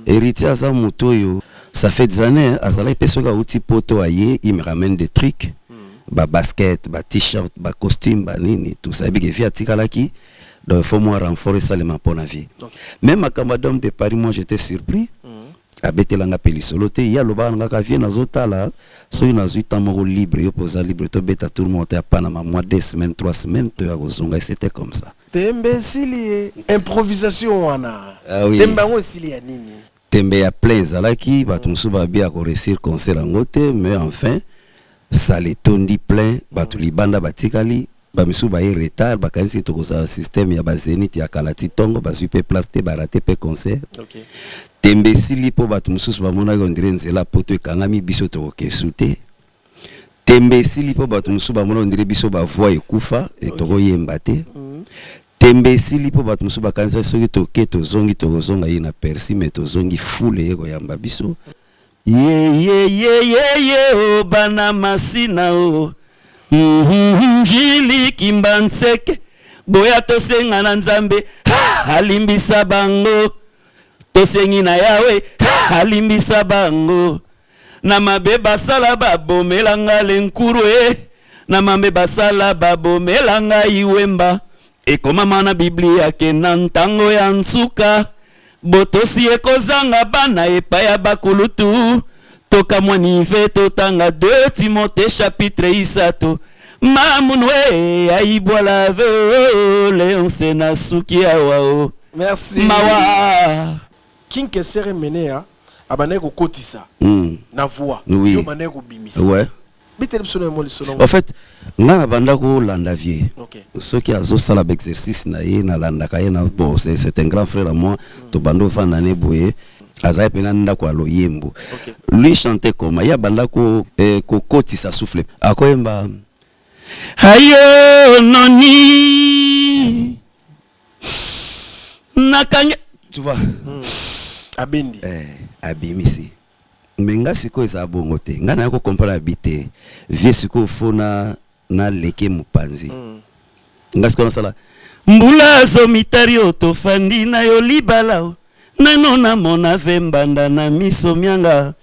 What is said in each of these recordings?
héritier aza motoyo ça fait des années azala pesoka outil poto aye il me ramène des trucs ba basket ba t-shirt ba costume ba nini tout ça bi que via tikalaki donc il faut moi renforcer ça les pour la vie même à Camadom de Paris moi j'étais surpris à betelanga pelisolo te ya loba nga ka vie nazota là so une azui tamoro libre yo posa libre to beta tout le monde à Panama mois 2 semaines 3 semaines to azonga c'était comme ça tembe sili improvisation wana tembe ngo sili ya nini tembe ya plein zalaki batu musuba bia ko réussir concert ngote mais enfin ça les tondi plein batu libanda batikali ba misuba yi retard bakanisi to ko sa système ya bazenit ya kalati tongo ba super place te barate pe concert tembe sili po batu mususu bamona ko ndire nzela poto ekangami biso to kesute tembe sili po batu mususu bamona ndire biso ba voix ekufa et to yemba te tembe sili po batu mususu bakanisa soki to keto zongi to zonga yi na persi mais to zongi fule yeko yamba biso ye bana masina o jili kimbanseke boya tosenga na nzambe alimbisa bango tosengi na yawe alimbisa bango na mabe basala babomelanga lenkuru na mabe basala babomelanga iwemba ekomama na biblia ke na ntango ya nsuka botosi ekozanga bana epaya bakulutu toka mwanive totanga 2 Timothée chapitre 3 mamunwe aibwala leonse na suki awao merci mawa kinke sere menea abane ko kotisa na voix yo bane ko bimisa ouais en fait ngana banda ko landa vie ceux qui azo sala exercice na ye na landa kaye na bon c'est un grand frère à moi to bando fana ne boye azaye pena nda kwa loyembo lui chantait comme ya banda ko koti sa souffle akoyemba hayo noni nakanya tu vois abendi abimisi menga siko eza bongo te ngana yako comprendre habité vie siko fona na leke mupanzi ngasiko na sala mbula zo mitario to fandi na yo libala nano na mona vembanda na miso mianga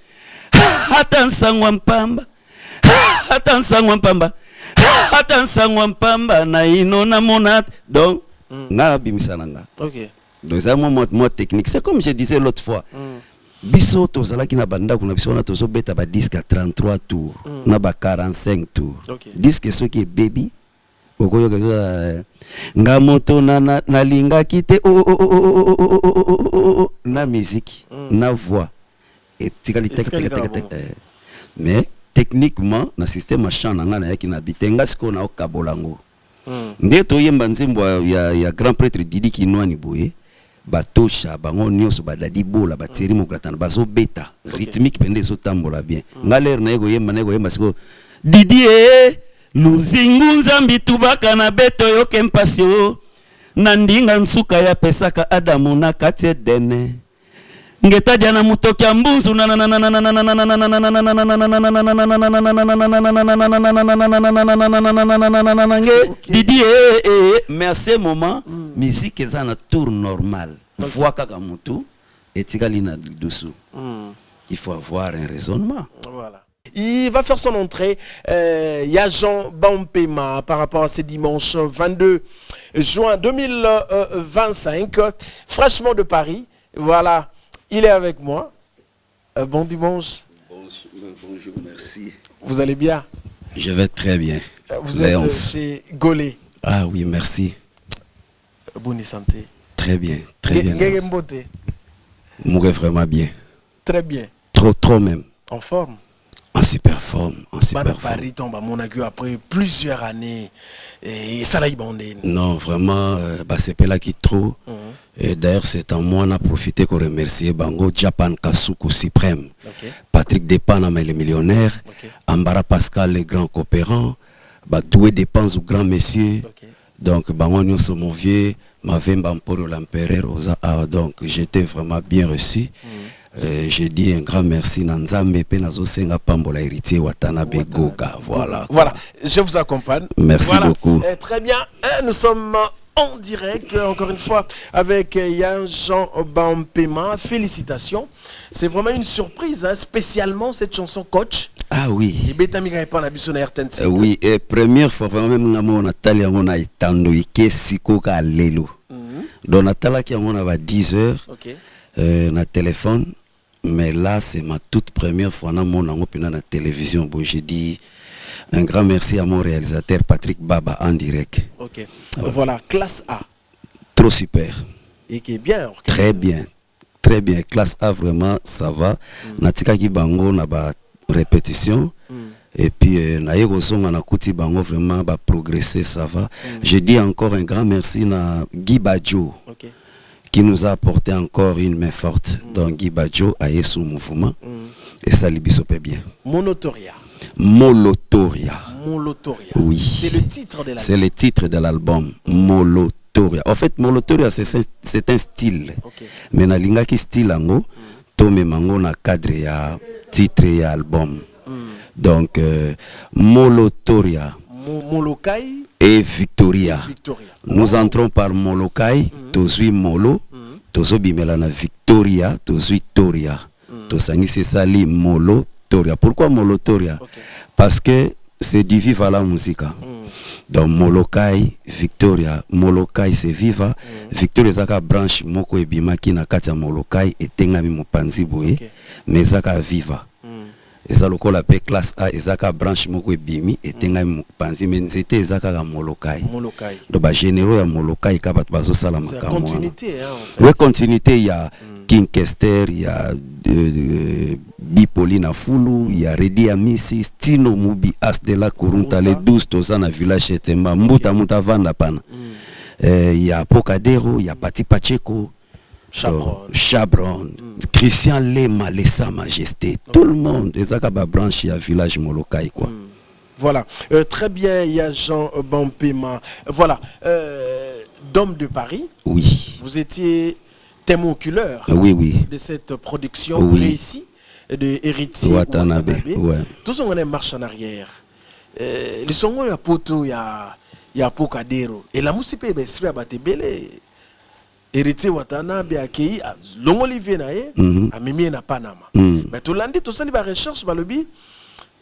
hata nsangwa mpamba hata nsangwa mpamba na ino na mona donc ngana bimisa nanga donc c'est un moment technique c'est comme je disais l'autre fois biso tozala ki na banda kuna biso na tozo beta ba disque à 33 tours na ba 45 tours disque soki baby okoyo kezo nga moto na linga kite na musique na voix et tikali tek mais techniquement na système machin nga na yaki na bitenga siko na okabolango nde to yemba nzembo ya grand prêtre Didi Kinwani boye batosha bango nyoso badadi bola bateri mokratana bazo beta rythmique pende so tambola bien ngaler na yego yemba siko Didi luzingu nzambi tubaka na beto yo kempasio na ndinga nsuka ya pesaka Adamu na kati dene ngeta dia na mutoki ya mbunzu Didi mais à ce moment musique est en tour normal voix kaka mutu etikali na dessous il faut avoir un raisonnement voilà. Il va faire son entrée, ya Jean Bampema par rapport à ce dimanche 22 juin 2025, fraîchement de Paris. Voilà, il est avec moi. Bon dimanche. Bonjour, merci. Vous allez bien? Je vais très bien. Vous êtes chez Golé. Ah oui, merci. Bonne santé. Très bien, très bien. Mourez vraiment bien. Très bien. Trop même. En forme. En super forme, en super forme. Paris tombe à Monaco après plusieurs années et ça l'a bandé. Non, vraiment, c'est pas là qui trop. Et d'ailleurs, c'est en moi on a profité pour remercier Bango, Japan Kasuku Suprême, Patrick Depanama le millionnaire, Ambara Pascal le grand coopérant, Doué Dépense au grand monsieur. Donc Bango Nyoso mon vieux, Mavemba Mporo l'empereur, donc j'étais vraiment bien reçu. J'ai dit un grand merci Nanzambe Penazo Senga Pambola héritier Watanabe Goga. Voilà. Voilà, je vous accompagne. Merci beaucoup. Très bien, nous sommes en direct, encore une fois, avec Jean Bampema. Félicitations. C'est vraiment une surprise, hein, spécialement cette chanson Coach. Ah oui. Oui, et première fois, vraiment, Natalia, on a étendu, Sikoka Lelo. Donc, Natalia, on a 10 heures, na téléphone. Mais là, c'est ma toute première fois dans la télévision. Bon, j'ai dit un grand merci à mon réalisateur Patrick Baba en direct. Ok. Voilà, classe A. Trop super. Et qui est bien. Très bien. Très bien. Classe A, vraiment, ça va. Natika ki bango na ba répétition. Et puis, na yegoson na kuti bango vraiment ba progresser, ça va. Je dis encore un grand merci à Guy Badjo. Qui nous a apporté encore une main forte. Donc Guy Badjo a eu son mouvement. Et ça libisopé bien. Monotoria. Molotoria. Molotoria. Oui. C'est le titre de l'album. C'est le titre de l'album. Molotoria. En fait, Molotoria, c'est un style. Mais na linga ki style ango, to me mango na cadre ya titre ya album. Donc, Molotoria. Molokai et Victoria. Nous entrons par Molokai, Tozui Molo, Tozo Bimelana Victoria, Tozui Toria. Tosangi c'est ça, li Molo Toria. Pourquoi Molo Toria? Parce que c'est du viva la musique. Donc Molokai, Victoria, Molokai c'est viva. Victoria zaka branche moko ebimaki na kati ya Molokai etengami mopanzi boye, mais zaka viva. Et ça le la paix classe A et ça branche moko ebimi etengami mopanzi mais nzete ezaka ka Molokai. Molokai. Donc ba généraux ya Molokai ka bato bazo sala makamwa. Continuité hein. Oui, continuité, il y a King Kester, il y a Bipolina Fulu, il y a Redi Amisi, Stino Mubi As de la Kurunta, les 12 Tozana Village Etemba, Mbuta Muta Vanda Pana. Il y a Pocadero, il y a Pati Pacheco, Chabron, Christian Lema, Sa Majesté, tout le monde, les Akaba branche, il y a Village Molokai quoi. Voilà, très bien, il y a Jean Bampema. Voilà, Dôme de Paris. Oui. Vous étiez témoin oculaire de cette production réussie de Héritier Watanabe. Ouais. Tout ce monde marche en arrière. Les sons il y a Poto, il y a Pocadero. Et la musique est bien batebele. Héritier Watanabe a accueilli l'Olivier nae a mimi na Panama. Mais tout lundi tout ça il va recherche par le bi.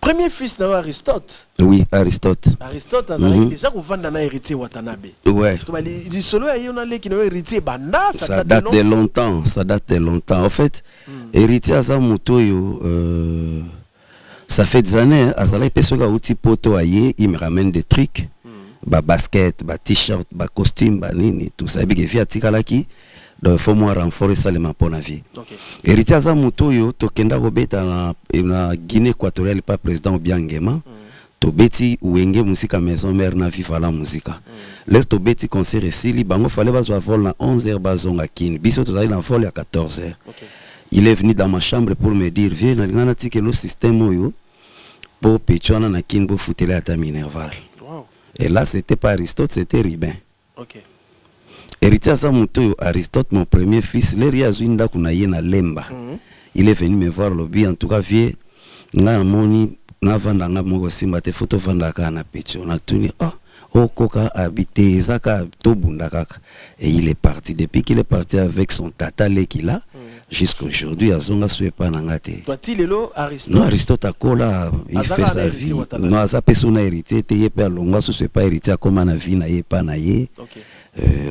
Premier fils d'Aristote. Oui, Aristote. Aristote a déjà vendre na Héritier Watanabe. Ouais. Il solo a eu qui héritier banda ça date de longtemps, ça date de longtemps. En fait, Héritier Asa Mutoyo ça fait des années, Azala Pesoga outil poto aye, il me ramène des trucs. Ba basket, ba t-shirt, ba costume, ba nini, tout ça bi via tikalaki. Donc il faut moi renforcer ça les pour la vie. Héritier Asa Mutoyo to kenda go beta na Guinée équatoriale pas président Obiangema. To beti wenge musique maison mère na viva la musique. Leur to beti concert ici li bango fallait bazwa vol na 11h bazonga kin. Biso to na vol à 14h. Il est venu dans ma chambre pour me dire viens na ngana tike le système oyo pour petuana na kin bo futele ata Minerval. Et là c'était pas Aristote, c'était Ribin. Héritier Asa Mutoyo, Aristote, mon premier fils, Léria Zwinda Kunayena Lemba. Il est venu me voir lobby, en tout cas, vieux, n'a moni, n'a vendanga mon simba te photo vandaka na pecho. On a tenu, oh, koka habité, zaka, tobunda kaka. Et il est parti. Depuis qu'il est parti avec son tata Lekila, jusqu'à aujourd'hui, Azonga Suepa Nangate. Toi-il est là, Aristote? Non, Aristote a kola, il fait sa vie. Non, Asa personne a hérité, t'es pas longa, ce n'est pas hérité, comme on a vu, n'a pas naïe.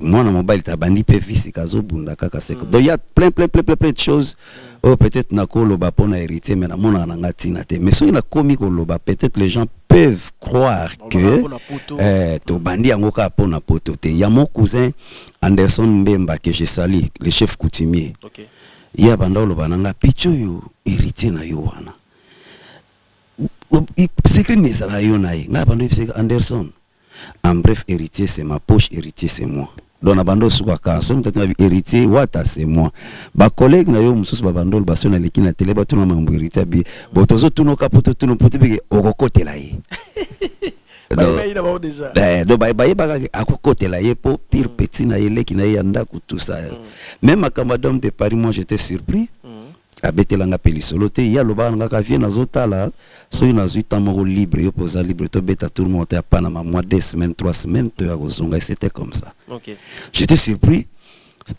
Moi, mon mobile, t'as bandi PVC, Kazo Bunda Kaka Seko. Donc, il y a plein de choses. Oh, peut-être Nako Loba Pona hérité, mais mon Anangatina. Mais si on a comique au Loba, peut-être les gens peuvent croire que to bandi Angoka Pona Poto. Il y a mon cousin Anderson Mbemba que j'ai sali, le chef coutumier. Il y a Banda Loba Nanga Picho yo hérité na Yohana. C'est que n'est-ce pas Yonaï? N'a pas Anderson. En bref, héritier c'est ma poche, héritier c'est moi. Donc abando suka so mtata héritier wata c'est moi. Ba collègue na yo mususu ba bandol ba sona leki na télé ba tuna mambo héritier bi. Botozo tuno kapoto tuno pote bi okokotela ye. Donc ba ba akokotela ye po pire petit na yele ki na yanda ku tout ça. Même à Camadom de Paris, moi j'étais surpris. abetelanga pe lisolo te ya loba ngaka vie nazotala so ina zuita moko libre yo posa libre to beta tout le monde ya pana ma mois 2 semaines 3 semaines to ya kozonga c'était comme ça. OK. J'étais surpris.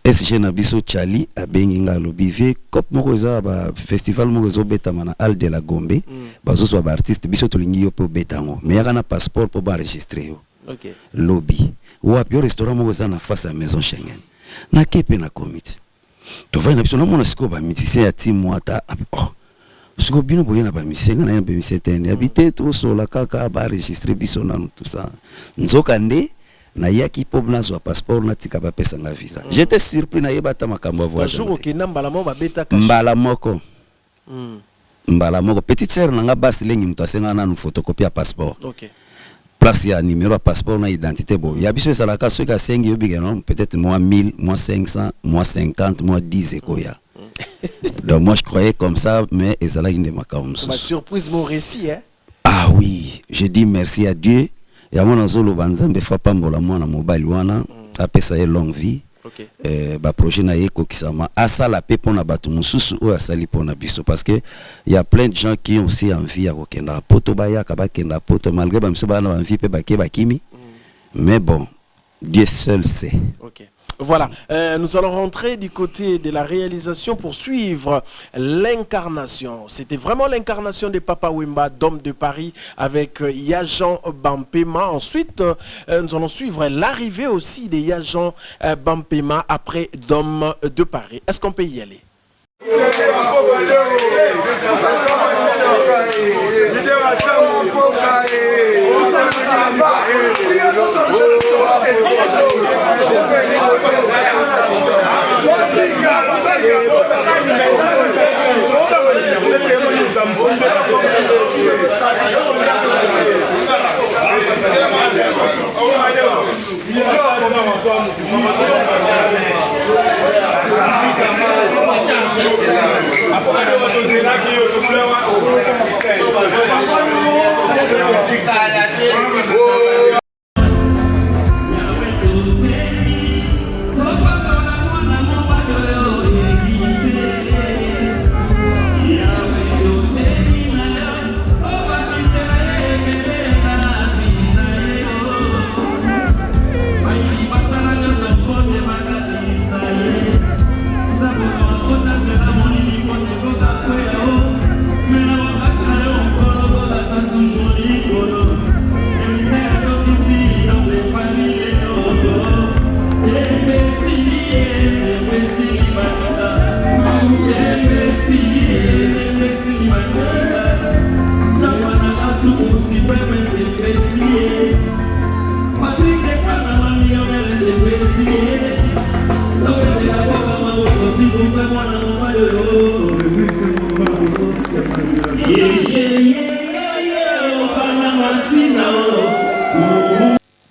SG na biso Chali abengi nga lobi vie cop moko za ba festival moko zo beta mana Al de la Gombe bazo so ba artiste biso to lingi yo po beta ngo mais ya na passeport po ba enregistrer yo. OK. Lobby ou a bio restaurant moko za na face à maison Schengen na kepe na comité to va na biso na mona siko ba musicien ya team mwata oh siko bino boye na ba musicien na ba musicien tene habité to so la kaka ba enregistrer biso na tout ça nzoka nde na yaki pobna zo passeport na tika ba pesa nga visa. J'étais surpris na yebata makambo voyage. Jour OK na mbala mo ba beta ka mbala moko petite sœur na nga basi lengi mto asenga na nu photocopie ya passeport. OK. Place ya numéro ya passeport na identité bo ya biso sala ka soka 5 yo bigé non peut-être moi 1000 moi 500 moi 50 moi 10 ekoya. Donc moi je croyais comme ça mais ezala inde makambo. Ma surprise mon récit hein. Ah oui, je dis merci à Dieu. Ya mona zolo banzambe fa pambola mwana mobali wana apesa ye longue vie. OK. Ba projet na yeko kisama asala pe pona batu mususu o asali pona biso parce que il y a plein de gens qui ont aussi envie à kokenda poto baya ka bakenda poto malgré ba miso bana envie pe bakimi mais bon Dieu seul sait. OK. Voilà, nous allons rentrer du côté de la réalisation pour suivre l'incarnation. C'était vraiment l'incarnation de Papa Wemba, d'Homme de Paris, avec Yajan Bampema. Ensuite, nous allons suivre l'arrivée aussi de Yajan Bampema après d'Homme de Paris. Est-ce qu'on peut y aller?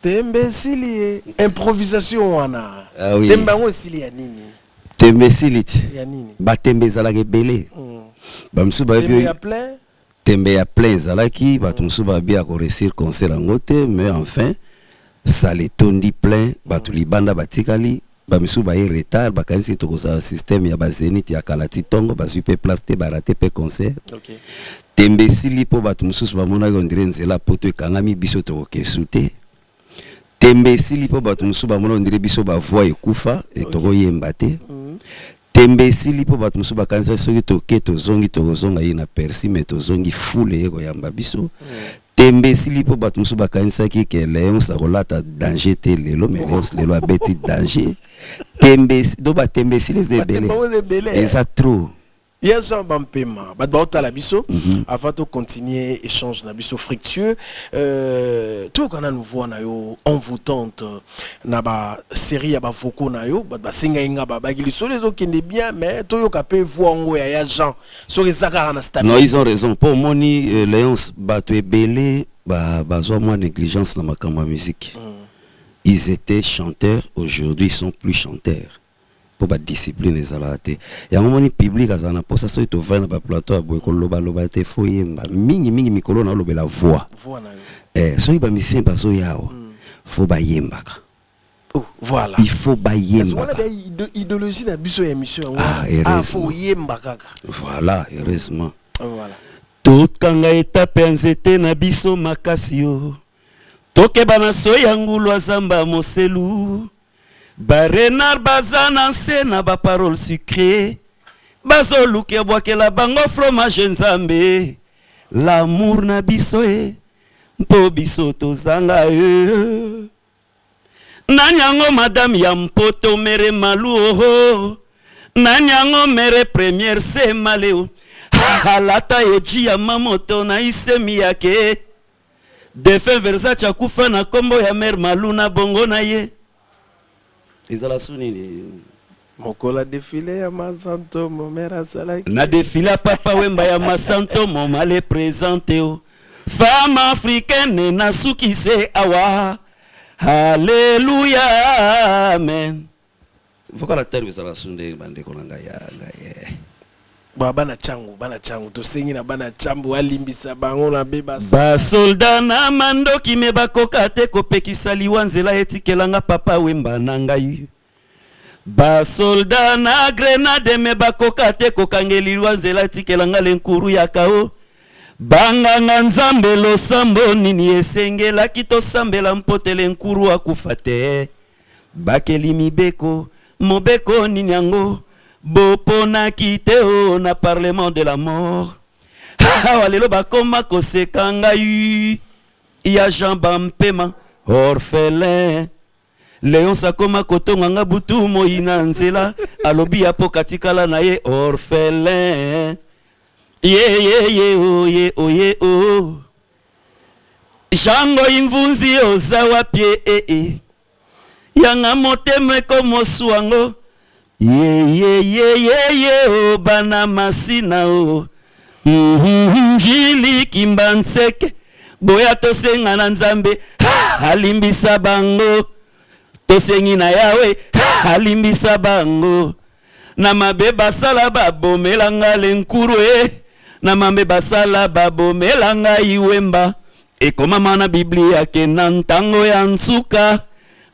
Tembe sili improvisation wana. Ah oui. Tembe ngo sili ya nini? Tembe silit. Ya nini? Ba tembe zalaki belé. Ba msu ba Tembe ya plein. Tembe ya plein zalaki ba msu ba bia ko réussir concert ngote mais enfin ça les tondi plein ba tu libanda batikali ba msu ba y retard ba kanisi to ko sa système ya ba Zenith ya Kalati Tongo ba super place te ba rater pe concert. OK. Tembe sili po ba msu ba mona ko ndire nzela poto ekangami biso to kesute. Tembe sili po bato musu ba mona ndire biso ba voix ekufa et toko yemba te. Tembe sili po bato musu ba kanisa soki toke tozongi tozonga ye na persi mais tozongi fule yeko yamba biso. Tembe sili po bato musu ba kanisa ki ke Léon sa rolata danger te lelo mais lelo abeti danger. Tembe do ba tembe sili zebele. Eza trop. Yajan Bampema, badbaota la biso, avant de continuer échange na biso fructueux, tout quand nous voit na yo envoûtante na ba série ya ba voko na yo, ba singa inga ba bagili so les autres qui n'est bien, mais to yo kapé voir ngo ya Yajan, so les zakara na stade. Non, ils ont raison. Pour moni Léonce bato ebele ba zo moi négligence na makamba musique. Ils étaient chanteurs, aujourd'hui ils sont plus chanteurs. Pour la discipline et zalate. Il y a un moment public à zana pour ça soit to va na ba plateau boy ko loba loba te foyemba mingi mikolo na lobe la voix. Voix na. So iba musicien ba so yao. Faut ba yembaka. Oh, voilà. Il faut bayemba. Idéologie na biso émission. Faut yemba kaka. Voilà, heureusement. Voilà. Tout kanga etape nzete na biso makasio. Toke bana soya ngulu azamba moselu. Barenar bazana nse na ba parole sucrée. Bazo luke boakela bango fromage nzambe. L'amour na biso mpo biso tozanga Nanyango madame ya mpoto mere malu Nanyango mere première se maleo. Halata yoji ya mamoto na isemi yake. Defe Versace akufa na kombo ya mer malu na bongo na ye. Izala sunini. Mokola défilé ya Masanto momera salaki. Na défilé papa wemba ya Masanto momale présenté o. Femme africaine na suki se awa. Alléluia, amen. Voka la terre bizala sunde bande konanga ya bana changu to sengi na bana chambu alimbisa bango na beba ba soldat na mandoki me bakoka te kopekisa liwanzela etikelanga papa wemba na ngai. Ba soldat na grenade me bakoka te kokangeli liwanzela etikelanga lenkuru ya kao. Banganga nzambe losambo nini esengela kitosambela mpotele nkuru akufa te. Bakeli mibeko mobeko nini yango bopona kiteo na parlement de la mort. Walelo bakoma kosekanga ya Jean Bampema orphelin. Léon sakoma kotonganga butu moina nzela alobi apo katikala na ye orphelin. Oh. Jango imvunzi ozawa pie Yanga moteme komo suango. Oh bana masina oh. Jili kimbanseke. Boya tosenga na nzambe. Alimbisa bango. Tosengi na yawe. Alimbisa bango. Na mabe basala babo melanga lenkuru Na mambe basala babo melanga iwemba. Ekoma mana Biblia ke nantango ya nsuka.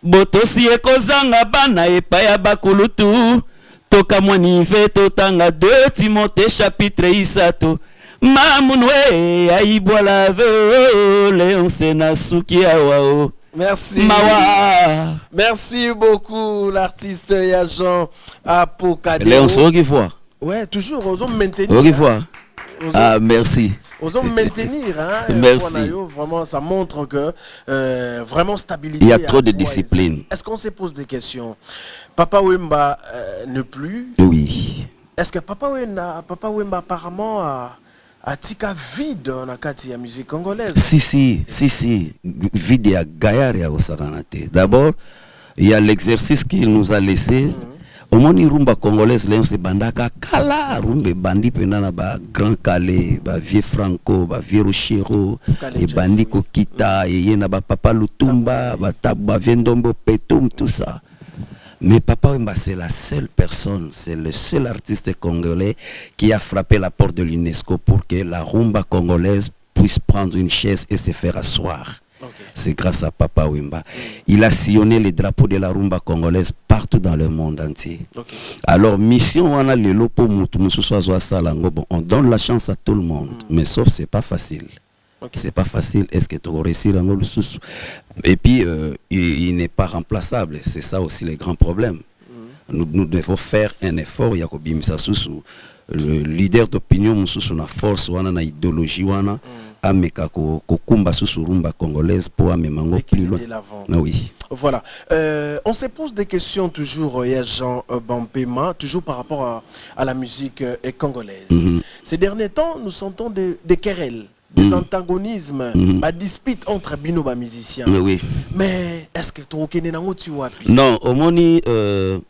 Botosi ekozanga bana epaya bakulutu. Toka mwanive totanga 2 Timothée chapitre 3. Mamunwe aibwala ve Léon sena suki awao. Merci. Mawa. Merci beaucoup l'artiste Yajan Apokadeo. Léon Soki fois. Ouais, toujours on maintenir. Soki fois. Ah, merci. Osons maintenir, hein. Merci. Vraiment, ça montre que vraiment stabilité. Il y a trop de discipline. Est-ce qu'on se pose des questions? Papa Wemba ne plus. Oui. Est-ce que Papa Wemba apparemment a tika vide dans la carte de musique congolaise? Si. Vide ya Gaillard ya Osakanate. D'abord, il y a l'exercice qu'il nous a laissé. Omoni rumba congolaise Léon se bandaka kala rumbe bandi pendana ba Grand Calais ba Vieux Franco ba Vieux Rochero et bandi Kokita et yena ba Papa Lutumba ba Tabba Viendombo Petum tout ça. Mais Papa Wemba c'est la seule personne, c'est le seul artiste congolais qui a frappé la porte de l'UNESCO pour que la rumba congolaise puisse prendre une chaise et se faire asseoir. Okay. C'est grâce à Papa Wemba. Il a sillonné les drapeaux de la rumba congolaise partout dans le monde entier. Okay. Alors, mission, on a le lopo, on donne la chance à tout le monde. Mais sauf, c'est pas facile. Okay. C'est pas facile. Est-ce que tu vas réussir à nous? Et puis, il n'est pas remplaçable. C'est ça aussi le grand problème. Nous devons faire un effort. Yakobi Misasusu, le leader d'opinion, on a force, on a idéologie, on a ameka kokumba susu rumba congolaise pour amemango plus loin. Oui. Voilà. On se pose des questions toujours, Yajan Bampema, toujours par rapport à la musique congolaise. Ces derniers temps, nous sentons des querelles, des antagonismes, des disputes entre binoba musiciens. Oui. Mais est-ce que tu reconnais tu vois? Non, au moni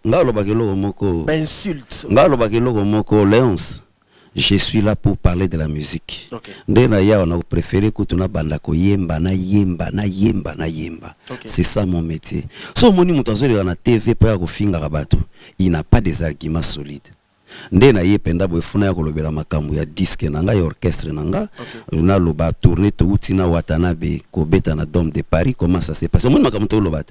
ngalo bakelo moko. Insulte. Ngalo bakelo moko Léonce. Je suis là pour parler de la musique. Okay. On a préféré que tu na bandako yemba na yemba. Okay. C'est ça mon métier. So moni mutazo na TV pa ko finga rabato. Il n'a pas des arguments solides. nde na ye penda boye funa ya kolobela makambo ya disque nanga ya orchestre nanga na loba tourner to utina Watanabe ko beta na Dôme de Paris. Comment ça s'est passé moi makambo to loba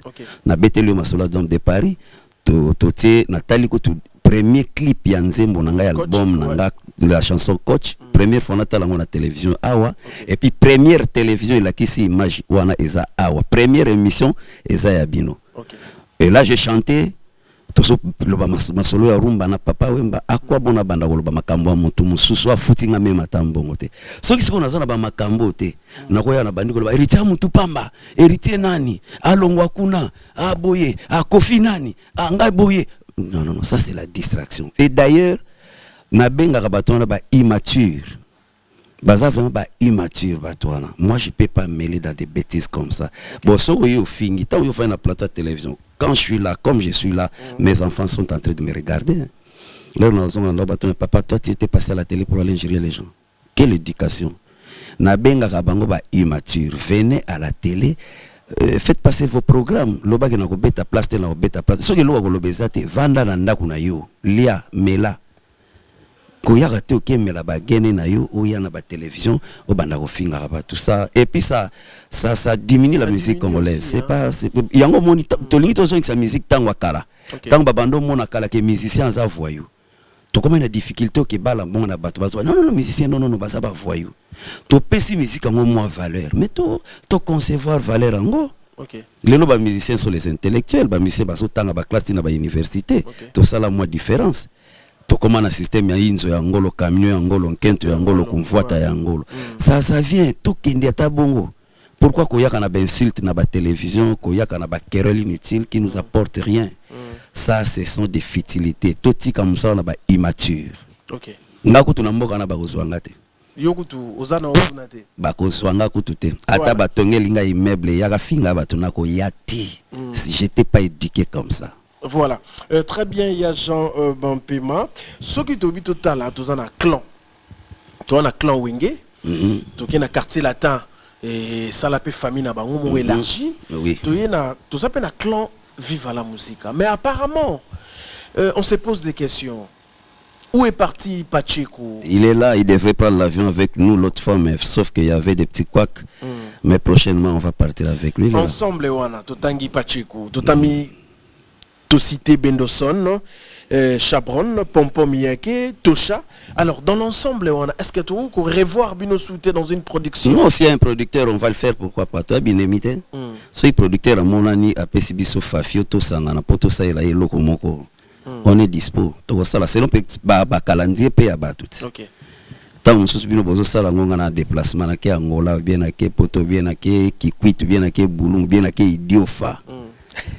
na beteli masolo Dôme de Paris to tie Nathalie ko to premier clip ya nzembo nanga ya album nanga la chanson Coach première fois natala na télévision awa et puis première télévision il a kisi image wana eza awa première émission eza ya bino et là j'ai chanté toso loba masolo ya rumba na papa wemba akwa bona banda koloba makambo ya mutu mususu afutinga me matambongo te soki siko nazana ba makambo te nakoya na bandi koloba héritier mutu pamba héritier nani alongwa kuna aboye akofi nani ngai boye. Non, non, non, ça c'est la distraction. Et d'ailleurs, nabenga kabatona ba immature. Baza vraiment ba immature batwana. Moi je peux pas mêler dans des bêtises comme ça. Bon, so yo fingi, tant yo fait un plateau de télévision. Quand je suis là, comme je suis là, mes enfants sont en train de me regarder. Là nous avons batona papa, toi tu étais passé à la télé pour aller injurier les gens. Quelle éducation. Nabenga kabango ba immature. Venez à la télé. Faites passer vos programmes. Loba ke na ko beta place te na ko beta place. So ke loba ko lobeza te vanda na ndako na yo. Lia mela. Ko ya te o kemela ba gene na yo o ya na ba télévision o banda ko finga ba tout ça et puis ça diminue la musique congolaise. C'est pas yango moni to lingi to so sa musique tangwa kala. Tang ba bando mona kala ke musicien za voyou. To comme une difficulté que bala bon na bato bazo non non musicien non basa ba voyou. To pesi musique en moins valeur mais to concevoir valeur en les ba musiciens sont les intellectuels ba musicien baso tanga ba classe na ba université to ça la moins différence to comment un système ya inzo ya ngolo camion ya ngolo nkento ya ngolo kumfuata ya ngolo ça vient to kindi ata bongo. Pourquoi koyaka na ba insulte na ba télévision koyaka na ba querelle inutile qui nous apporte rien. Ça ce sont des futilités toti comme ça on a ba immature. OK. Ngako tunamboka na ba kozwanga te. Yokutu ozana ozuna te. Ba kozwanga kutu te. Ata ba tongelinga immeuble yaka finga ba tunako yati. Si j'étais pas éduqué comme ça. Voilà. Très bien, il y a Jean Bampema. Ce qui tobi total tu as un clan. Tu as un clan Wenge. Tu as un quartier latin et ça la famille na bango élargi. Oui. Tu s'appelle un clan Viva la musique. Mais apparemment on se pose des questions. Où est parti Pacheco? Il est là, il devrait prendre l'avion avec nous l'autre fois, mais sauf qu'il y avait des petits couacs. Mais prochainement, on va partir avec lui. Ensemble, Wana, Totangi Pacheco, Totami, Tosité Bendoson, Chabron, Pompom Miyake, Tosha. Alors, dans l'ensemble, est-ce que tu veux revoir Bino Souté dans une production? Non, s'il y a un producteur, on va le faire, pourquoi pas. Toi, bien imité. Si le producteur a mon ami, a Pessibiso Fafio, Tosangana, Potosa, il a eu Lokomoko. On est dispo. Donc ça là c'est un calendrier paye à tout. OK. Tant on se bino bozo sala ngonga na déplacement na ke Angola bien na ke poto bien na ke Kikwit bien na ke Bulung bien na ke Idiofa.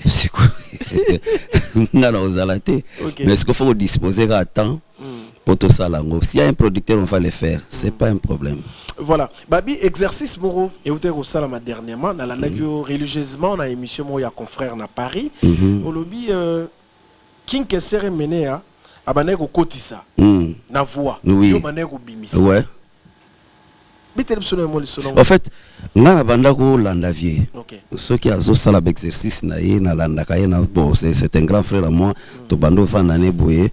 C'est quoi? Ngana ozalate. Mais est-ce qu'il faut disposer à temps poto sala ngo. S'il y a un producteur on va le faire, c'est pas un problème. Voilà. Babi exercice moro et outé ko sala dernièrement dans la radio religieusement na émission mo ya confrère na Paris. Au lobby King Kessere Menea abaneko kotisa na voix yo baneko bimisa ouais en fait ngana bandako landavie ceux qui azo sala exercice na ye na landaka ye na bon c'est un grand frère à moi to bando fanda ne boye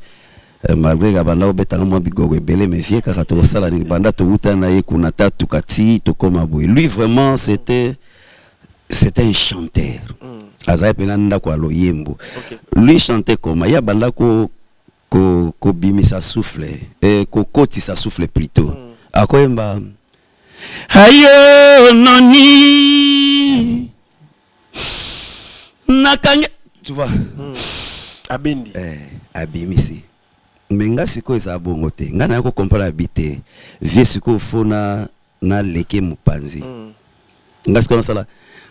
malgré que banda obetanga mo bigogo ebele mais vie kaka to sala ni banda to uta na ye kuna tatu kati to koma boye lui vraiment c'était un chanteur. Azaï penanda kwa loyembo. Lui chantait comme ya banda ko bimi sa souffle et ko koti sa souffle plutôt. Akoyemba hayo noni nakanya tu vois abendi abimisi menga siko eza bongo te ngana yako comprendre habité vie siko fona na leke mupanzi ngasiko na sala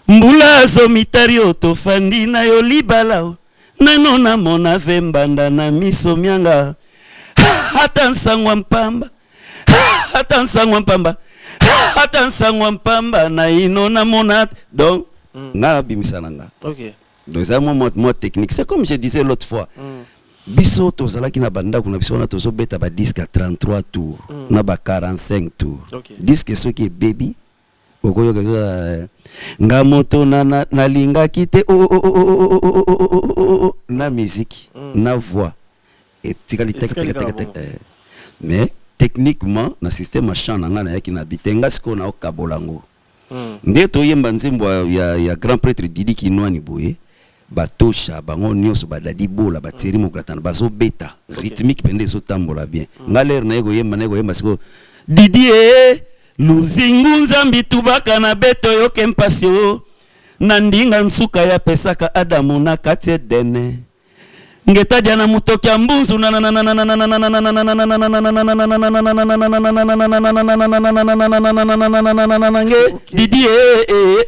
mbula zo mitario tofandi na yo libala nano na mona vembanda na miso mianga hata nsangwa mpamba hata nsangwa mpamba hata nsangwa mpamba na ino na mona donc ngala bimisana nga. OK. Donc c'est un mot technique, c'est comme je disais l'autre fois. Biso tozala ki na banda kuna biso na tozo beta ba disque à 33 tours na ba 45 tours. Disque ce qui est baby okoyo kezo nga moto na linga kite na musique na voix etikali tek. Mais techniquement na système machin na ngana yaki na bitenga siko na okabolango. Nde to yemba nzembo ya grand prêtre Didi Kinwani boye batosha bango nyonso badadi bola bateri mokratana bazo beta rythmique pende so tambola bien. Ngaler na ego yemba siko Didi luzingu nzambi tubaka na beto yo kempasio nandinga nsuka ya pesaka Adamu na kati dene ngeta diana mutoki ambuzu Didi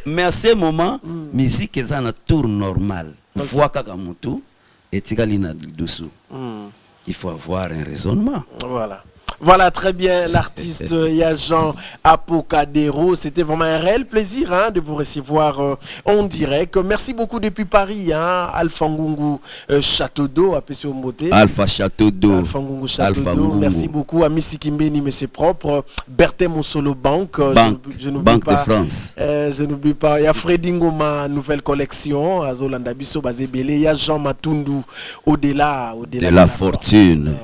mais à ce moment musique eza na tour normal voix kaka mutu etikali na dessous. Il faut avoir un raisonnement. Voilà, très bien, l'artiste Yajan Apocadero. C'était vraiment un réel plaisir de vous recevoir en direct. Merci beaucoup depuis Paris, Alpha Ngungu Château d'eau, à Pessoa Mbote. Alpha Château d'eau. Alpha Ngungu Château d'eau. Merci beaucoup à Missy Kimbeni, mais c'est propre. Berthe Monsolo Banque. Banque de France. Je n'oublie pas. Il y a Freddy Ngoma, nouvelle collection. À Zolanda Bisso, Bazébélé. Il y a Jean Matundu, au-delà de la fortune.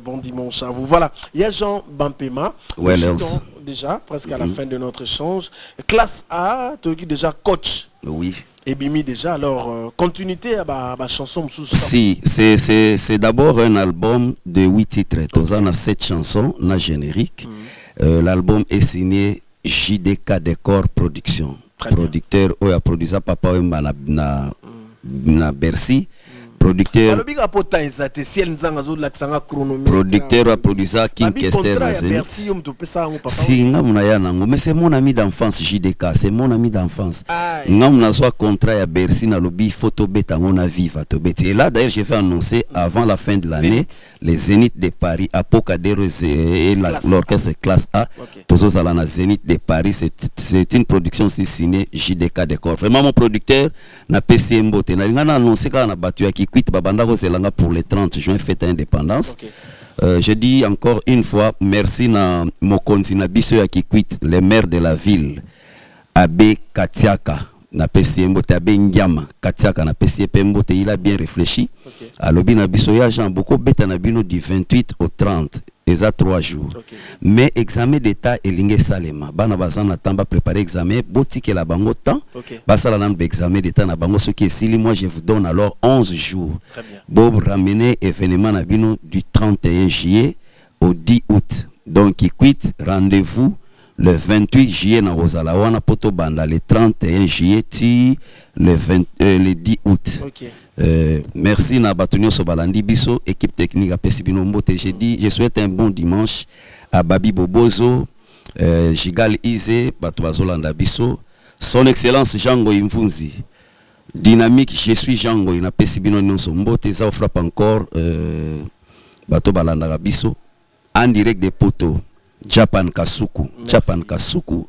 Bon dimanche à vous. Voilà. Il y a Jean Bampema, déjà presque à la fin de notre échange. Classe A, tu es déjà coach. Oui. Et Bimi déjà, alors continuité à ma chanson. Si, c'est d'abord un album de 8 titres. Tu as 7 chansons, na générique. L'album est signé JDK Décor Production. Producteur, où a produit ça, Papa Wemba na Bercy. Producteur a produit ça King Kester mais c'est mon ami d'enfance JDK, c'est mon ami d'enfance. Ngam soit contrat à Bercy na lobby photo beta on a viva to beta. Et là d'ailleurs j'ai fait annoncer avant la fin de l'année les Zénith de Paris Apocadero et l'orchestre classe A tous à la Zénith de Paris. C'est une production signée JDK Décor. Vraiment mon producteur na PCMBO na ngana annoncé quand na battu qui quitte Babanda Roselanga pour le 30 juin fête indépendance. Je dis encore une fois merci na Mokonzi na biso ya qui quitte les maires de la ville Abbé Katiaka na PCMBO Abbé Ndiama Katiaka na PCMBO il a bien réfléchi. Alobi na biso ya Jean beaucoup beta na bino du 28 au 30 et ça 3 jours. Mais examen d'état et lingue salema bana bazana tamba préparer examen botike la bango temps basala nan examen d'état na bango ce qui est si moi je vous donne alors 11 jours. Bob ramener événement na bino du 31 juillet au 10 août. Donc qui quitte rendez-vous le 28 juillet na Rosala wana poto banda le 31 juillet le 10 août. Merci na Batonio Sobalandi Biso, équipe technique à Pesibino Mbote. J'ai dit, je souhaite un bon dimanche à Babi Bobozo, Jigal Ize, Batoazolanda Biso, son excellence Django Imfunzi. Dynamique, je suis Django, il n'a Pesibino Nyonso Mbote, ça frappe encore Bato Balanda Biso, en direct des poteaux, Japan Kasuku. Japan Kasuku,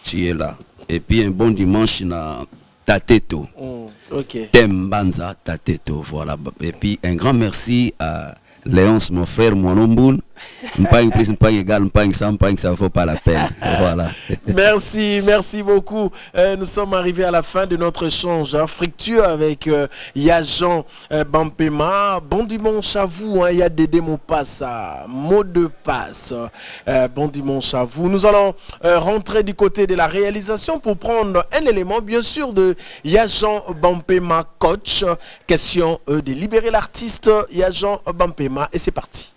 tu es là. Et puis un bon dimanche na Tateto. Tembanza Tateto, voilà. Et puis un grand merci à Léonce, mon frère, mon omboun. Pas égal, ça vaut pas la peine. Voilà. Merci beaucoup. Nous sommes arrivés à la fin de notre échange fructueux avec Yajan Bampema. Bon dimanche à vous. Il y a des démos passe, mot de passe. Bon dimanche à vous. Nous allons rentrer du côté de la réalisation pour prendre un élément, bien sûr, de Yajan Bampema, coach. Question de libérer l'artiste Yajan Bampema. Et c'est parti.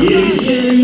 Yeah.